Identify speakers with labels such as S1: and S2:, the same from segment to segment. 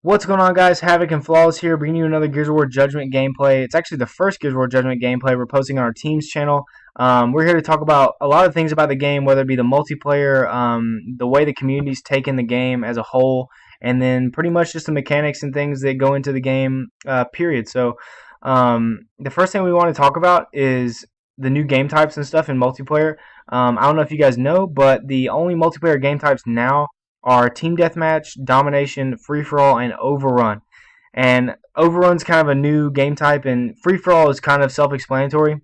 S1: What's going on, guys? Havoc and Flawl3ss here, bringing you another Gears of War Judgment gameplay. It's actually the first Gears of War Judgment gameplay we're posting on our team's channel. We're here to talk about a lot of things about the game, whether it be the multiplayer, the way the community's taken the game as a whole, and then pretty much just the mechanics and things that go into the game, period. So, the first thing we want to talk about is the new game types and stuff in multiplayer. I don't know if you guys know, but the only multiplayer game types now are Team Deathmatch, Domination, Free-For-All, and Overrun. And Overrun's kind of a new game type, and Free-For-All is kind of self-explanatory.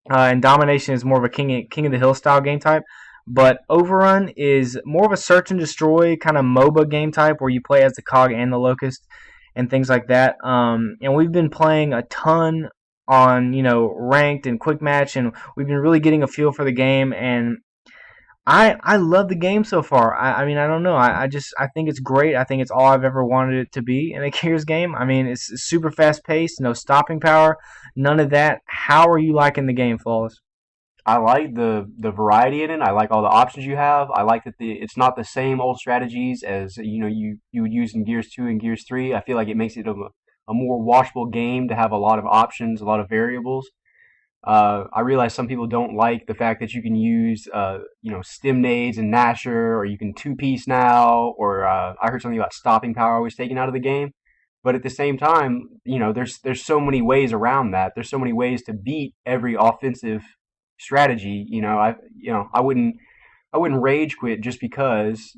S1: And Domination is more of a King of the Hill style game type. But Overrun is more of a search and destroy kind of MOBA game type where you play as the Cog and the Locust and things like that. And we've been playing a ton on, ranked and quick match, and we've been really getting a feel for the game, and I love the game so far. I mean, I don't know. I think it's great. I think it's all I've ever wanted it to be in a Gears game. I mean, it's super fast paced, no stopping power, none of that. How are you liking the game, Flawless?
S2: I like the variety in it. I like all the options you have. I like that it's not the same old strategies as you would use in Gears 2 and Gears 3. I feel like it makes it a more watchable game to have a lot of options, a lot of variables. I realize some people don't like the fact that you can use stim nades and Nasher, or you can two piece now, or I heard something about stopping power was taken out of the game. But at the same time, there's so many ways around that. There's so many ways to beat every offensive strategy. I wouldn't rage quit just because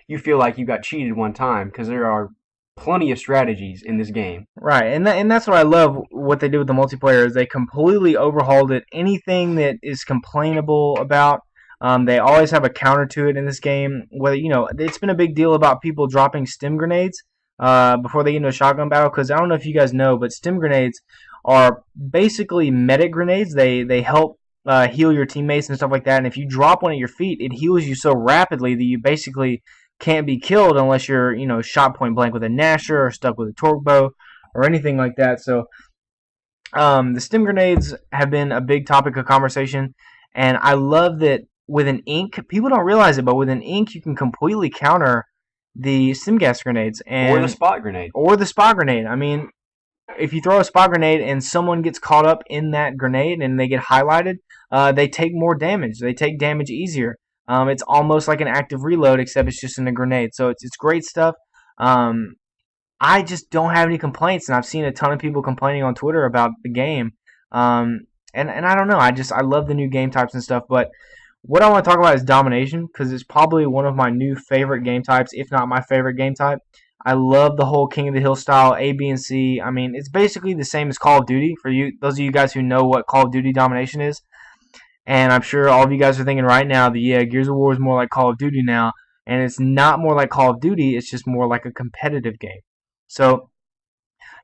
S2: you feel like you got cheated one time, because there are plenty of strategies in this game.
S1: Right, and that's what I love. What they did with the multiplayer is they completely overhauled it. Anything that is complainable about, they always have a counter to it in this game. Whether it's been a big deal about people dropping stim grenades before they get into a shotgun battle. Because I don't know if you guys know, but stim grenades are basically medic grenades. They help heal your teammates and stuff like that. And if you drop one at your feet, it heals you so rapidly that you basically can't be killed unless you're, shot point blank with a Nasher or stuck with a torque bow or anything like that. So the stim grenades have been a big topic of conversation, and I love that with an ink, people don't realize it, but with an ink you can completely counter the stim gas grenades
S2: Or the
S1: and
S2: spot grenade.
S1: or the spot grenade. I mean, if you throw a spot grenade and someone gets caught up in that grenade and they get highlighted, they take more damage. They take damage easier. It's almost like an active reload, except it's just in a grenade. So it's great stuff. I just don't have any complaints, and I've seen a ton of people complaining on Twitter about the game. And I don't know. I love the new game types and stuff. But what I want to talk about is domination, because it's probably one of my new favorite game types, if not my favorite game type. I love the whole King of the Hill style, A, B, and C. I mean, it's basically the same as Call of Duty. For you, those of you guys who know what Call of Duty domination is, and I'm sure all of you guys are thinking right now that, yeah, Gears of War is more like Call of Duty now. And it's not more like Call of Duty, it's just more like a competitive game. So,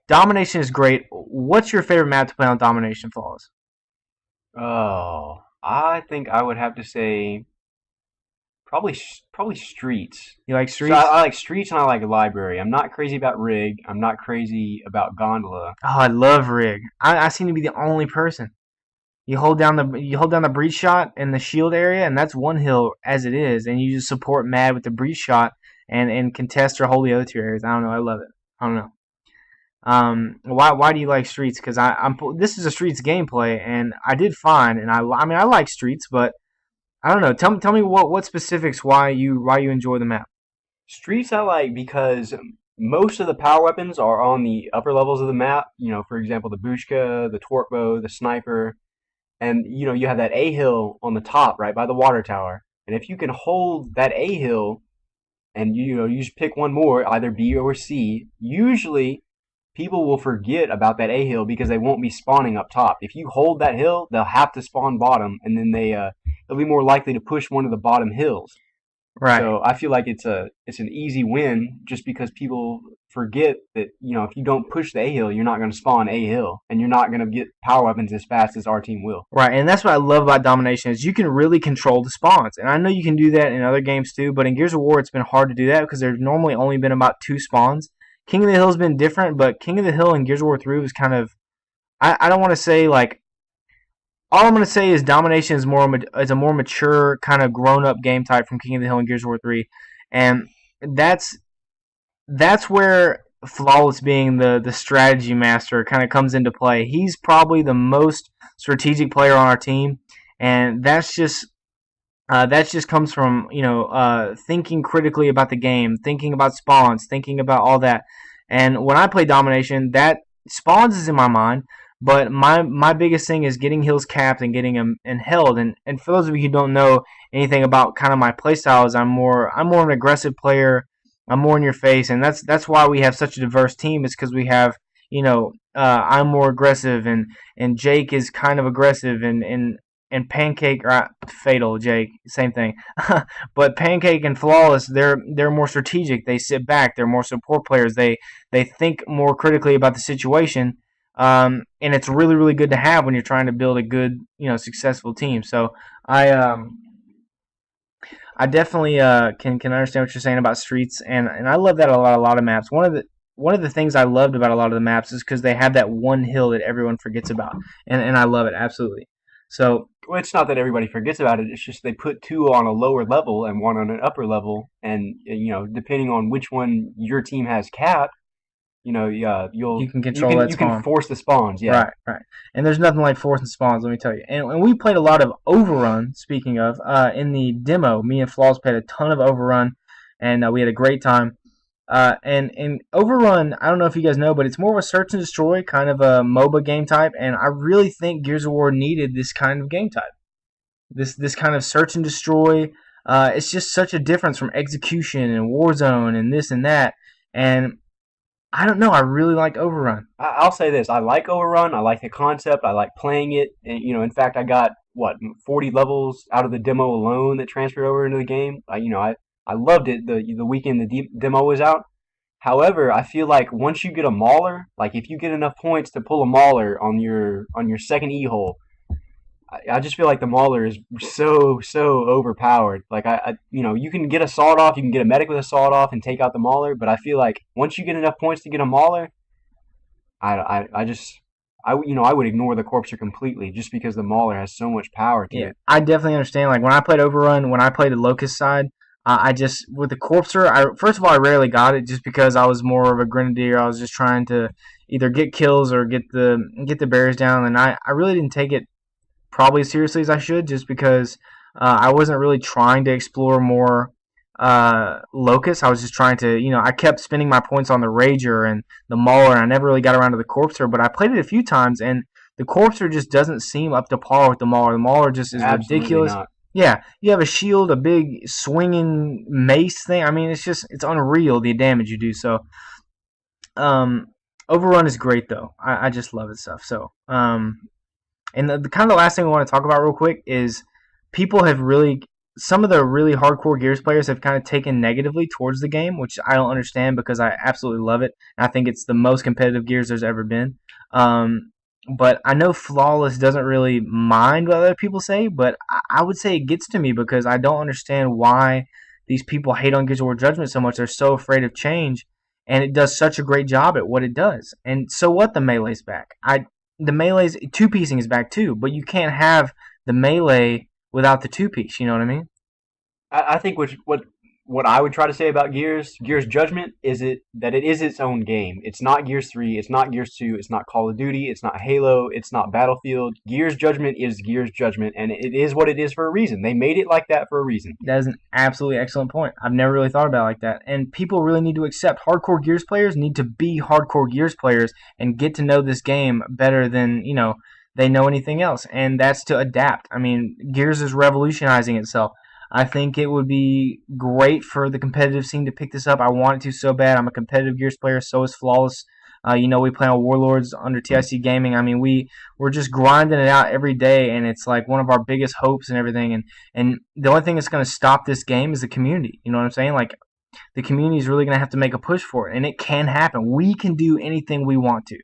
S1: Domination is great. What's your favorite map to play on Domination, Flawless?
S2: Oh, I think I would have to say probably streets.
S1: You like
S2: So I,
S1: Streets?
S2: I like streets and I like library. I'm not crazy about rig. I'm not crazy about gondola.
S1: Oh, I love Rig. I seem to be the only person. You hold down the breach shot in the shield area, and that's one hill as it is, and you just support Mad with the breach shot and contest or hold the other two areas. I don't know. I love it. I don't know. Why do you like Streets? Because I'm this is a Streets gameplay, and I did fine, and I mean I like Streets, but I don't know. Tell me what specifics why you enjoy the map.
S2: Streets I like because most of the power weapons are on the upper levels of the map. For example, the Bushka, the torque bow, the sniper, and you have that A hill on the top, right by the water tower. And if you can hold that A hill, and you just pick one more, either B or C, usually people will forget about that A hill because they won't be spawning up top. If you hold that hill, they'll have to spawn bottom, and then they'll be more likely to push one of the bottom hills.
S1: Right.
S2: So I feel like it's an easy win just because people forget that if you don't push the A hill, you're not going to spawn A hill, and you're not going to get power weapons as fast as our team will.
S1: Right, and that's what I love about Domination is you can really control the spawns. And I know you can do that in other games too, but in Gears of War it's been hard to do that because there's normally only been about two spawns. King of the Hill's been different, but King of the Hill in Gears of War 3 was kind of I don't want to say like all I'm going to say is Domination is a more mature kind of grown up game type from King of the Hill and Gears of War 3, and that's that's where Flawless being the strategy master kind of comes into play. He's probably the most strategic player on our team, and that just comes from thinking critically about the game, thinking about spawns, thinking about all that. And when I play domination, that spawns is in my mind, but my biggest thing is getting hills capped and getting them and held. And for those of you who don't know anything about kind of my play styles, I'm more an aggressive player. I'm more in your face, and that's why we have such a diverse team. Is because we have I'm more aggressive, and Jake is kind of aggressive, and Pancake or Fatal Jake, same thing. But Pancake and Flawless, they're more strategic. They sit back. They're more support players. They think more critically about the situation. And it's really really good to have when you're trying to build a good successful team. So I um I definitely can understand what you're saying about streets, and I love that a lot of maps. One of the things I loved about a lot of the maps is because they have that one hill that everyone forgets about, and I love it absolutely. So
S2: Well, it's not that everybody forgets about it. It's just they put two on a lower level and one on an upper level, and depending on which one your team has capped, yeah,
S1: you can control that
S2: you can
S1: spawn.
S2: force the spawns. Yeah,
S1: Right, right. And there's nothing like forcing spawns, let me tell you. And we played a lot of Overrun, speaking of, in the demo. Me and Flaws played a ton of Overrun, and we had a great time. And Overrun, I don't know if you guys know, but it's more of a search and destroy kind of a MOBA game type, and I really think Gears of War needed this kind of game type. This kind of search and destroy. It's just such a difference from execution and Warzone and this and that. And I don't know, I really liked Overrun.
S2: I'll say this: I like Overrun. I like the concept. I like playing it. And, in fact, I got what 40 levels out of the demo alone that transferred over into the game. I loved it the weekend demo was out. However, I feel like once you get a mauler, like if you get enough points to pull a mauler on your second e hole, I just feel like the mauler is so overpowered. Like you can get a sawed off, you can get a medic with a sawed off and take out the mauler, but I feel like once you get enough points to get a mauler, I just I would ignore the corpser completely just because the mauler has so much power to
S1: Yeah,
S2: it.
S1: I definitely understand. Like when I played Overrun, when I played the Locust side, I just with the Corpser. I first of all I rarely got it just because I was more of a grenadier. I was just trying to either get kills or get the bears down, and I really didn't take it probably as seriously as I should, just because I wasn't really trying to explore more Locust. I was just trying to I kept spending my points on the Rager and the Mauler, and I never really got around to the Corpser. But I played it a few times, and the Corpser just doesn't seem up to par with the Mauler. The Mauler just is
S2: Absolutely
S1: ridiculous.
S2: not.
S1: Yeah, you have a shield, a big swinging mace thing. I mean, it's unreal the damage you do. So, um, Overrun is great though. I just love its stuff. So, and the kind of the last thing we want to talk about real quick is people have really some of the really hardcore Gears players have kind of taken negatively towards the game, which I don't understand because I absolutely love it. I think it's the most competitive Gears there's ever been. Um, but I know Flawless doesn't really mind what other people say, but I would say it gets to me because I don't understand why these people hate on Gears of War Judgment so much. They're so afraid of change, and it does such a great job at what it does. And so what? The melee's back. The melee's two piecing is back too, but you can't have the melee without the two piece. You know what I mean?
S2: I think what I would try to say about Gears Judgment is that it is its own game. It's not Gears 3, it's not Gears 2, it's not Call of Duty, it's not Halo, it's not Battlefield. Gears Judgment is Gears Judgment, and it is what it is for a reason. They made it like that for a reason.
S1: That is an absolutely excellent point. I've never really thought about it like that. And people really need to accept hardcore Gears players need to be hardcore Gears players and get to know this game better than, they know anything else. And that's to adapt. I mean, Gears is revolutionizing itself. I think it would be great for the competitive scene to pick this up. I want it to so bad. I'm a competitive Gears player. So is Flawless. We play on Warlords under TIC Gaming. I mean, we're just grinding it out every day, and it's like one of our biggest hopes and everything. And the only thing that's going to stop this game is the community. You know what I'm saying? Like the community is really going to have to make a push for it, and it can happen. We can do anything we want to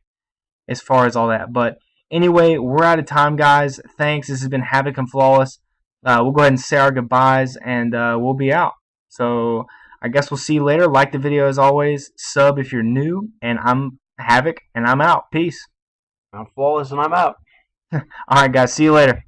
S1: as far as all that. But anyway, we're out of time, guys. Thanks. This has been Havoc and Flawless. We'll go ahead and say our goodbyes, and we'll be out. So I guess we'll see you later. Like the video as always. Sub if you're new. And I'm Havoc, and I'm out. Peace.
S2: I'm Flawless and I'm out.
S1: All right, guys. See you later.